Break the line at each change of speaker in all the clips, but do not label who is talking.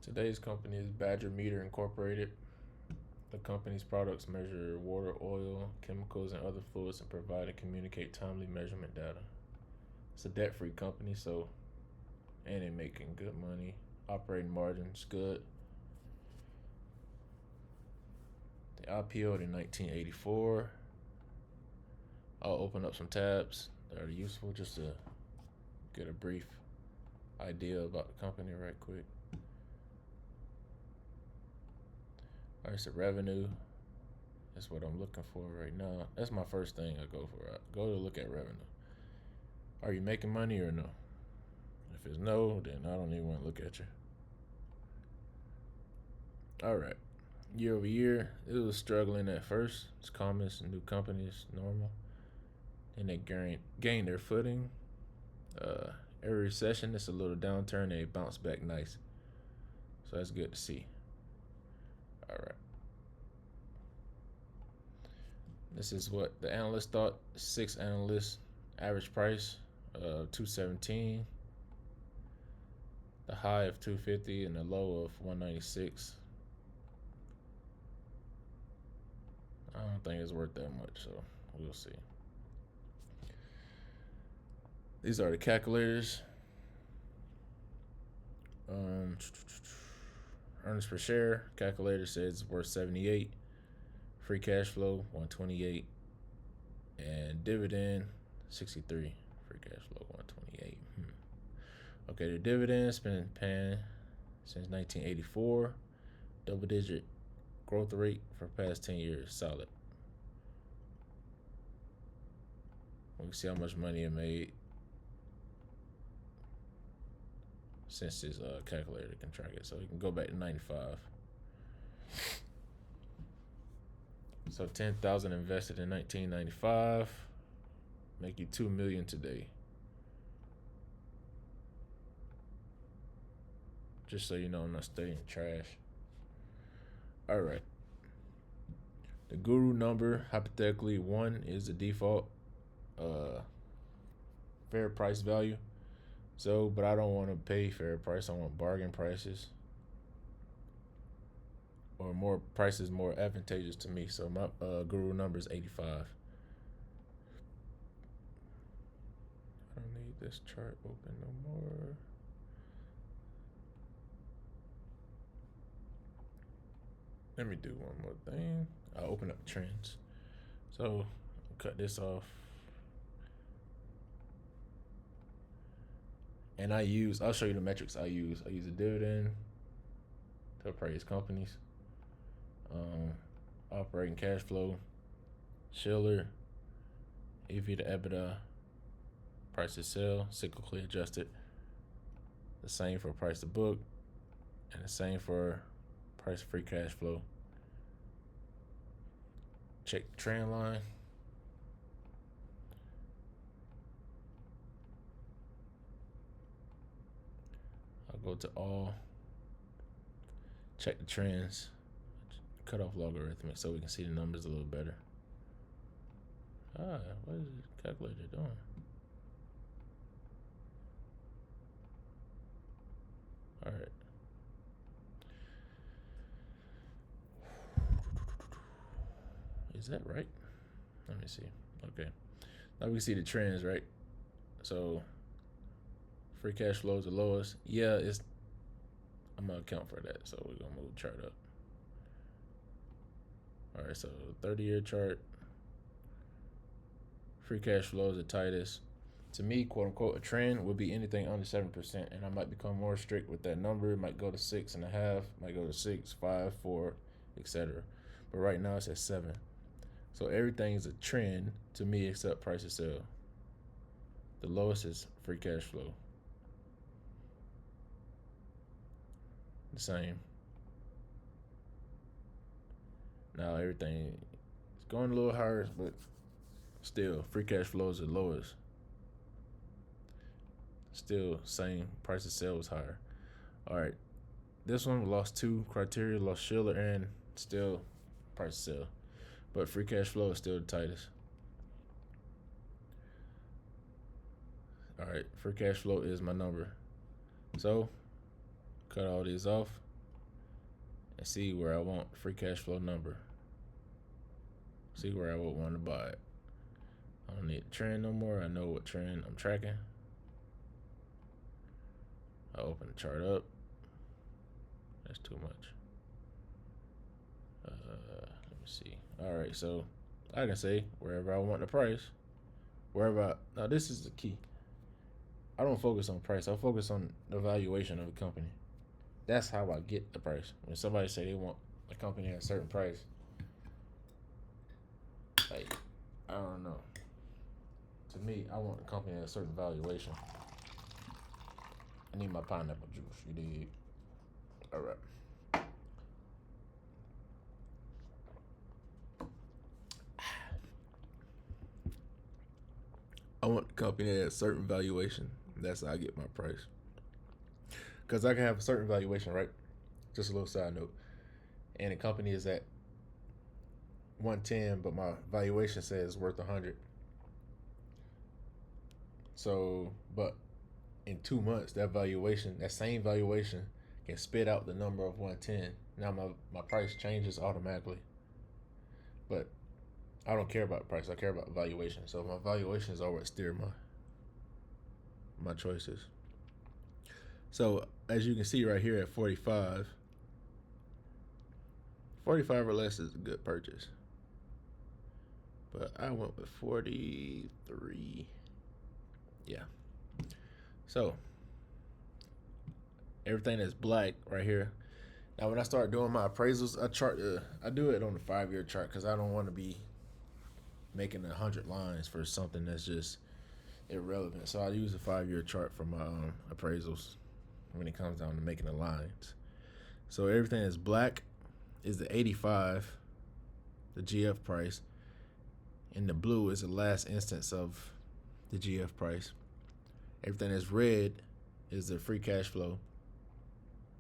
Today's company is Badger Meter Incorporated. The company's products measure water, oil, chemicals, and other fluids and provide and communicate timely measurement data. It's a debt-free company, and they're making good money. Operating margins good. They IPO'd in 1984. I'll open up some tabs that are useful just to get a brief idea about the company right quick. All right, so revenue is what I'm looking for right now. That's my first thing I go for. I go to look at revenue. Are you making money or no? If it's no, then I don't even want to look at you. All right. Year over year, it was struggling at first. It's common, it's new companies, normal. Then they gain their footing. Every recession, it's a little downturn. They bounce back nice. So that's good to see. All right. This is what the analyst thought. 6 analysts, average price $217, the high of $250, and the low of $196. I don't think it's worth that much, so we'll see. These are the calculators. Earnings per share calculator says it's worth 78. Free cash flow 128, and dividend 63. Free cash flow 128. Okay, the dividend's been paying since 1984. Double-digit growth rate for the past 10 years, solid. We can see how much money it made since this calculator can track it. So we can go back to 95. So 10,000 invested in 1995, make you $2 million today. Just so you know, I'm not studying trash. All right. The Guru number, hypothetically, 1 is the default fair price value. So, but I don't want to pay fair price. I want bargain prices, or more prices more advantageous to me. So my Guru number is 85. I don't need this chart open no more. Let me do one more thing. I'll open up trends. So I'll cut this off. And I'll show you the metrics I use. I use a dividend to appraise companies. Operating cash flow, Schiller, EV to EBITDA, price to sell, cyclically adjusted. The same for price to book, and the same for price free cash flow. Check the trend line. I'll go to all, check the trends, cut off logarithmic so we can see the numbers a little better. What is the calculator doing? All right. Is that right? Let me see. Okay. Now we can see the trends, right? So free cash flow is the lowest. Yeah, I'm gonna account for that. So we're gonna move the chart up. All right, so 30-year chart. Free cash flow is the tightest. To me, quote unquote, a trend would be anything under 7%, and I might become more strict with that number. It might go to 6.5, might go to 6, 5, 4, etc. But right now it's at 7. So everything is a trend to me except price to sell. The lowest is free cash flow. The same. Now everything is going a little higher, but still, free cash flow is the lowest. Still, same. Price to sell was higher. All right. This one lost 2 criteria, lost Schiller and still price to sell. But free cash flow is still the tightest. All right. Free cash flow is my number. So, cut all these off. and see where I want free cash flow number. See where I would want to buy it. I don't need a trend no more. I know what trend I'm tracking. I open the chart up. That's too much. Let me see. All right, so I can say wherever I want the price, now this is the key. I don't focus on price. I focus on the valuation of the company. That's how I get the price. When somebody say they want a company at a certain price, like, I don't know. To me, I want a company at a certain valuation. I need my pineapple juice. You dig? All right. I want the company at a certain valuation. That's how I get my price. Because I can have a certain valuation, right? Just a little side note. And the company is at 110, but my valuation says it's worth 100. So, but in 2 months, that same valuation can spit out the number of 110. Now my price changes automatically. But I don't care about price. I care about valuation. So my valuations always steer my choices. So as you can see right here at 45 or less is a good purchase. But I went with 43. Yeah. So everything that's black right here. Now when I start doing my appraisals, I do it on the 5-year chart because I don't want to be making 100 lines for something that's just irrelevant. So I use a 5-year chart for my appraisals when it comes down to making the lines. So everything that's black is the 85, the GF price, and the blue is the last instance of the GF price. Everything that's red is the free cash flow,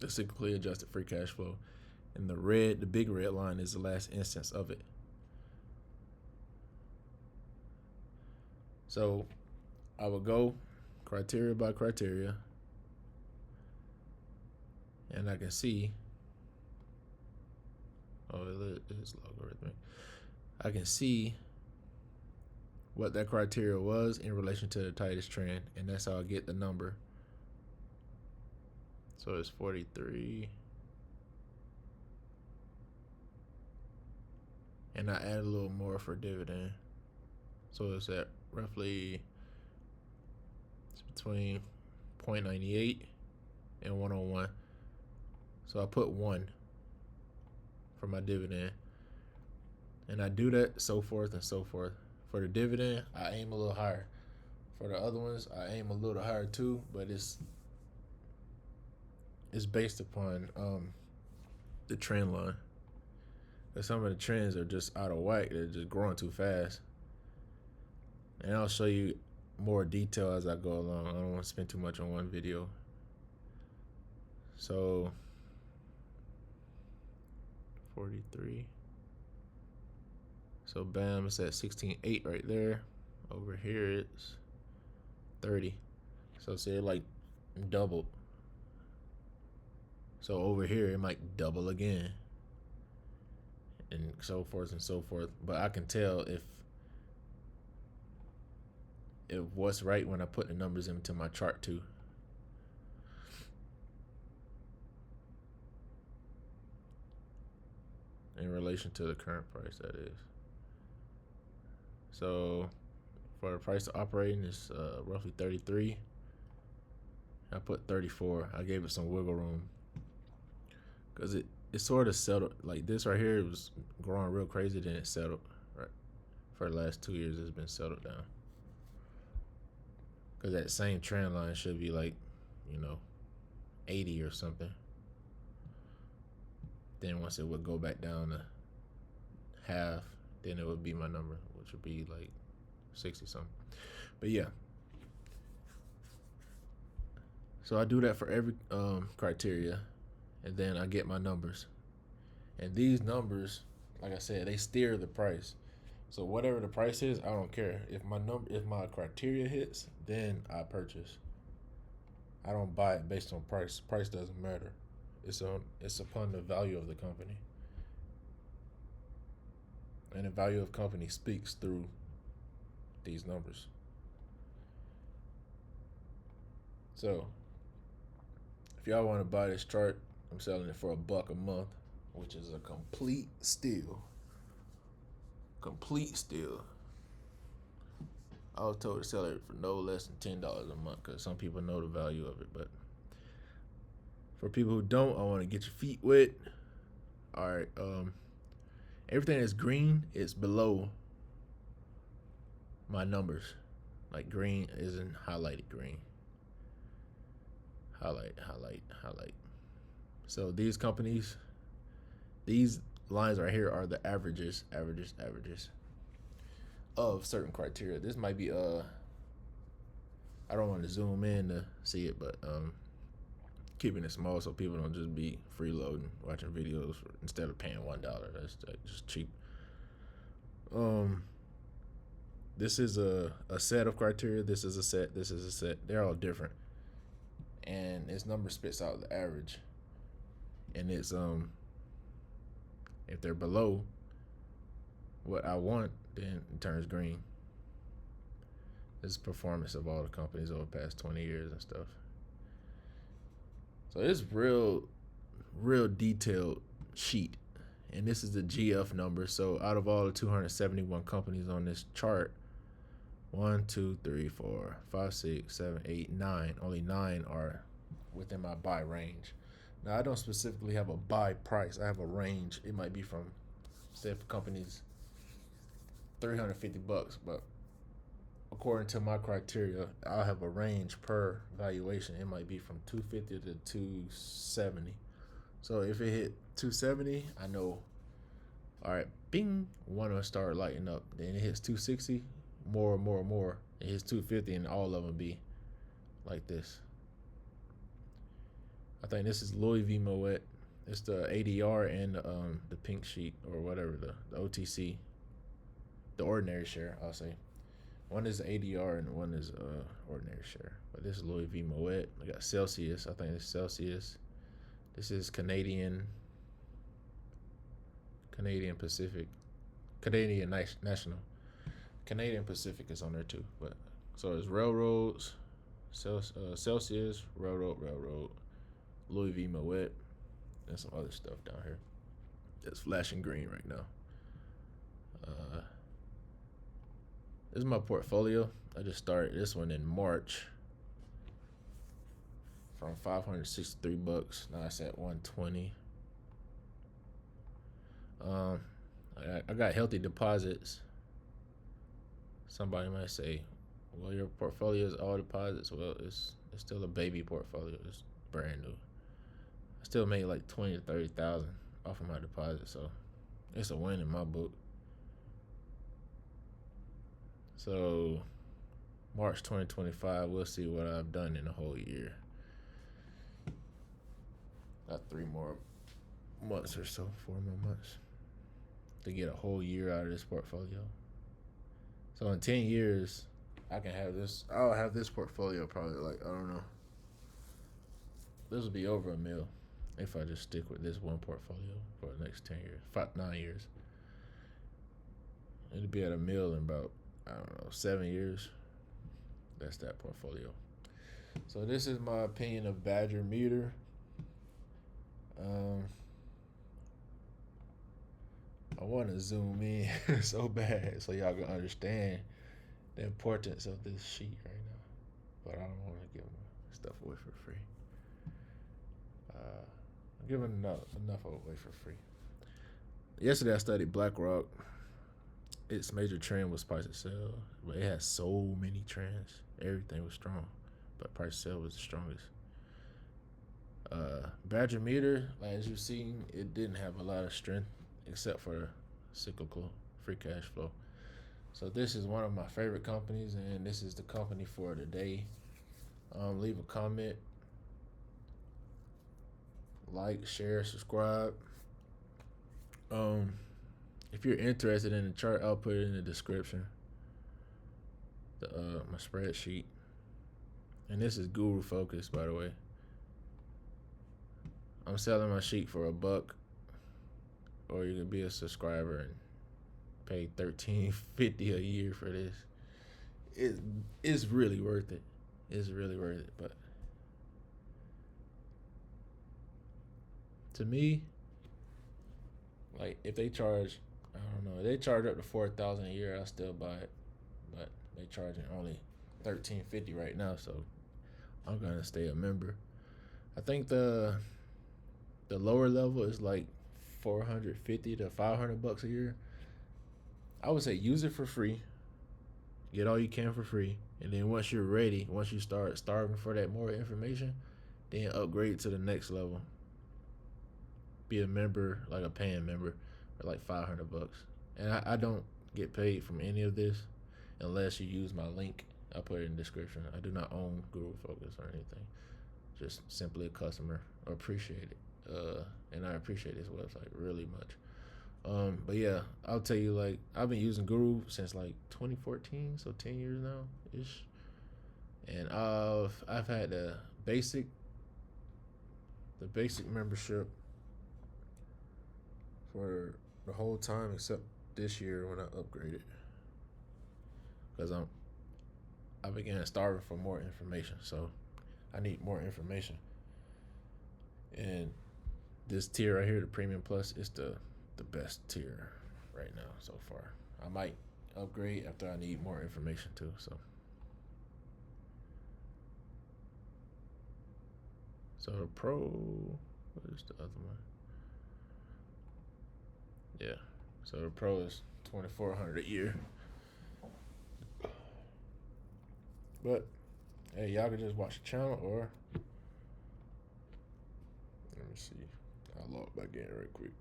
the cyclically adjusted free cash flow, and the big red line is the last instance of it. So I will go criteria by criteria, and I can see, it is logarithmic. I can see what that criteria was in relation to the tightest trend, and that's how I get the number. So it's 43. And I add a little more for dividend. So it's at roughly, it's between 0.98 and 101. So I put 1 for my dividend. And I do that so forth and so forth. For the dividend, I aim a little higher. For the other ones, I aim a little higher too, but it's based upon the trend line. Because some of the trends are just out of whack. They're just growing too fast. And I'll show you more detail as I go along. I don't want to spend too much on one video. So 43. So bam, it's at 16.8 right there. Over here it's 30. So say it like doubled. So over here it might double again. And so forth and so forth. But I can tell if what's right when I put the numbers into my chart too. In relation to the current price, that is. So for the price of operating, it's roughly 33. I put 34. I gave it some wiggle room because it sort of settled. Like this right here, it was growing real crazy, then it settled. Right, for the last 2 years, it's been settled down. Because that same trend line should be like, 80 or something. Then once it would go back down to half, then it would be my number, which would be like 60 something. But yeah. So I do that for every criteria, and then I get my numbers. And these numbers, like I said, they steer the price. So whatever the price is, I don't care. If my criteria hits, then I purchase. I don't buy it based on price. Price doesn't matter. It's upon the value of the company, and the value of company speaks through these numbers. So, if y'all want to buy this chart, I'm selling it for $1 a month, which is a complete steal. Complete steal. I was told to sell it for no less than $10 a month because some people know the value of it. But for people who don't, I want to get your feet wet. All right. Everything that's green is below my numbers. Like green isn't highlighted green. Highlight. So these companies, these lines right here are the averages of certain criteria. This might be I don't want to zoom in to see it, but keeping it small so people don't just be freeloading, watching videos instead of paying $1. That's just cheap. This is a set of criteria. This is a set. This is a set. They're all different, and this number spits out the average. And it's if they're below what I want, then it turns green. This is performance of all the companies over the past 20 years and stuff. So it's real detailed sheet. And this is the GF number. So out of all the 271 companies on this chart, 1, 2, 3, 4, 5, 6, 7, 8, 9. Only 9 are within my buy range. Now I don't specifically have a buy price. I have a range. It might be from, say, if a company's $350, but according to my criteria, I'll have a range per valuation. It might be from 250 to 270. So if it hit 270, I know, all right, bing, want to start lighting up. Then it hits 260, more. It hits 250, and all of them be like this. I think this is Louis V. Moet. It's the ADR and the pink sheet or whatever, the OTC, the ordinary share, I'll say. One is ADR and one is ordinary share. But this is Louis V. Moet. I got Celsius. I think it's Celsius. This is Canadian Pacific. Canadian National. Canadian Pacific is on there too. But so it's railroads, Celsius, railroad, Louis V. Moet, and some other stuff down here that's flashing green right now. This is my portfolio. I just started this one in March from $563. Now it's at $120. I got healthy deposits. Somebody might say, well, your portfolio is all deposits. Well, it's still a baby portfolio. It's brand new. I still made like 20 to 30,000 off of my deposit, so it's a win in my book. So March 2025, we'll see what I've done in a whole year. Got 3 more months or so, 4 more months to get a whole year out of this portfolio. So in 10 years, I can have this. I'll have this portfolio probably like, I don't know. This will be over $1 million if I just stick with this one portfolio for the next 10 years, 9 years. It'll be at $1 million in about, I don't know, 7 years. That's that portfolio. So this is my opinion of Badger Meter. I want to zoom in so bad so y'all can understand the importance of this sheet right now. But I don't want to give stuff away for free. I'm giving enough away for free. Yesterday I studied BlackRock. Its major trend was price to sell, but it has so many trends. Everything was strong, but price to sell was the strongest. Badger Meter, as you've seen, it didn't have a lot of strength except for cyclical free cash flow. So this is one of my favorite companies, and this is the company for today. Leave a comment, like, share, subscribe. If you're interested in the chart, I'll put it in the description. My spreadsheet, and this is GuruFocus, by the way. I'm selling my sheet for $1, or you can be a subscriber and pay $13.50 a year for this. It's really worth it. It's really worth it. But to me, like if they charge, I don't know, if they charge up to $4,000 a year, I'll still buy it. But they charging only $13.50 right now, so I'm gonna stay a member. I think the lower level is like $450 to $500 a year. I would say use it for free. Get all you can for free, and then once you're ready, once you start starving for that more information, then upgrade to the next level. Be a member, like a paying member, for like $500. And I don't get paid from any of this unless you use my link. I'll put it in the description. I do not own GuruFocus or anything. Just simply a customer. I appreciate it. And I appreciate this website really much. But yeah, I'll tell you, like, I've been using Guru since like 2014, so 10 years now ish. And I've had the basic membership for the whole time except this year when I upgraded, because I began starving for more information, so I need more information. And this tier right here, the Premium Plus, is the best tier right now so far. I might upgrade after I need more information too. So the Pro, what is the other one? Yeah, so the Pro is $2,400 a year. But hey, y'all can just watch the channel, or let me see. I'll log back in right quick.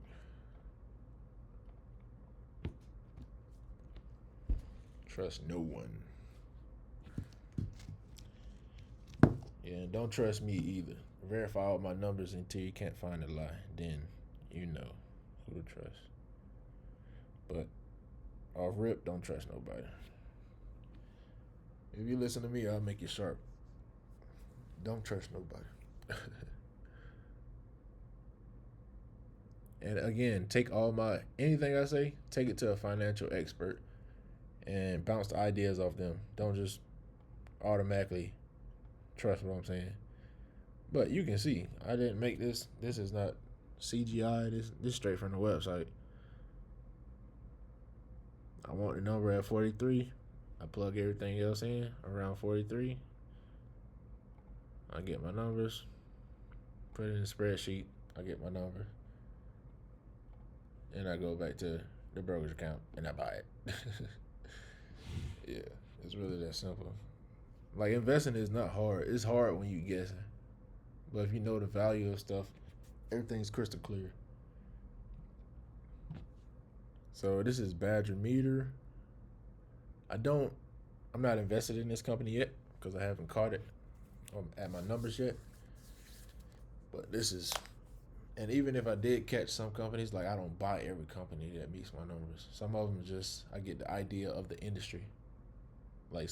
Trust no one. Yeah, and don't trust me either. Verify all my numbers until you can't find a lie. Then you know who to trust. But off rip, don't trust nobody. If you listen to me, I'll make you sharp. Don't trust nobody. And again, take anything I say, take it to a financial expert and bounce the ideas off them. Don't just automatically trust what I'm saying. But you can see, I didn't make this. This is not CGI. This straight from the website. I want the number at 43. I plug everything else in around 43. I get my numbers, put it in the spreadsheet. I get my number, and I go back to the brokerage account and I buy it. Yeah, it's really that simple. Like, investing is not hard. It's hard when you guessing, but if you know the value of stuff, everything's crystal clear. So this is Badger Meter. I'm not invested in this company yet because I haven't caught it at my numbers yet. But this is, and even if I did catch some companies, like, I don't buy every company that meets my numbers. Some of them just, I get the idea of the industry. Like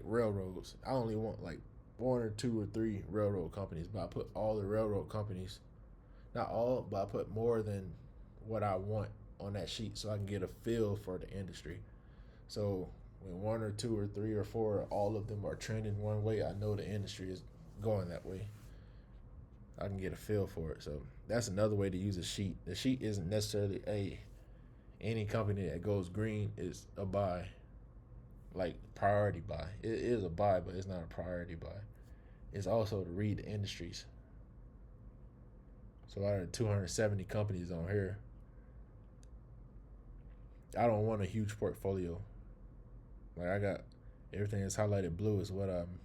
railroads. I only want like 1 or 2 or 3 railroad companies, but I put all the railroad companies, not all, but I put more than what I want on that sheet so I can get a feel for the industry. So when 1 or 2 or 3 or 4, all of them are trending one way, I know the industry is going that way. I can get a feel for it. So that's another way to use a sheet. The sheet isn't necessarily any company that goes green is a buy, like priority buy. It is a buy, but it's not a priority buy. It's also to read the industries. So out of 270 companies on here, I don't want a huge portfolio. Like, I got everything that's highlighted blue is what I'm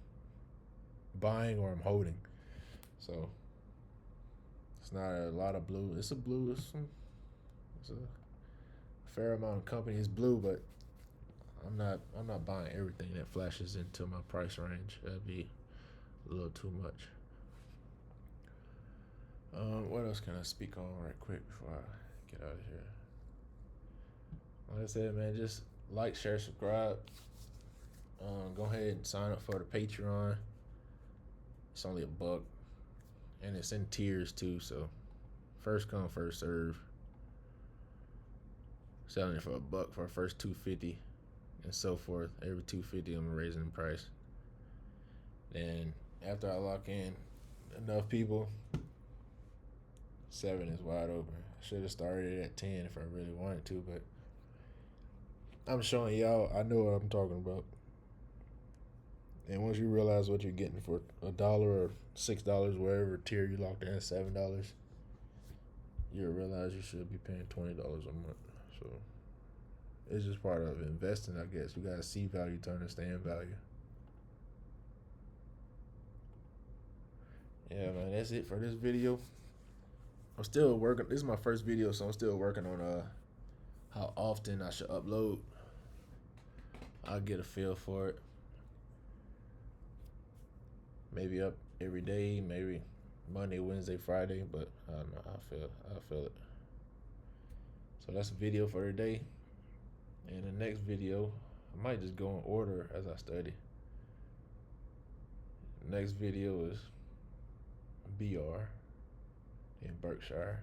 buying or I'm holding. So it's not a lot of blue. It's a blue. It's a fair amount of companies blue, but I'm not buying everything that flashes into my price range. That'd be a little too much. What else can I speak on right quick before I get out of here? Like I said, man, just like, share, subscribe. Go ahead and sign up for the Patreon. It's only $1. and it's in tiers too. So first come, first serve. Selling it for $1 for the first 250, and so forth. Every 250, I'm raising the price. Then after I lock in enough people, 7 is wide open. I should have started at 10 if I really wanted to, but I'm showing y'all I know what I'm talking about. And once you realize what you're getting for $1 or $6, wherever tier you locked in at $7, you'll realize you should be paying $20 a month. So it's just part of investing, I guess. You gotta see value to understand value. Yeah, man, that's it for this video. I'm still working. This is my first video, so I'm still working on how often I should upload. I'll get a feel for it. Maybe up every day, maybe Monday, Wednesday, Friday, but I don't know. I feel it. So that's a video for today. And the next video, I might just go in order as I study. The next video is BR in Berkshire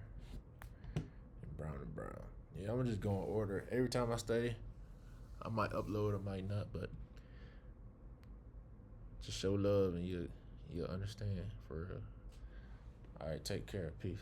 and Brown and Brown. Yeah, I'm gonna just go in order. Every time I study, I might upload, I might not, but just show love and you'll understand for real. All right, take care. Peace.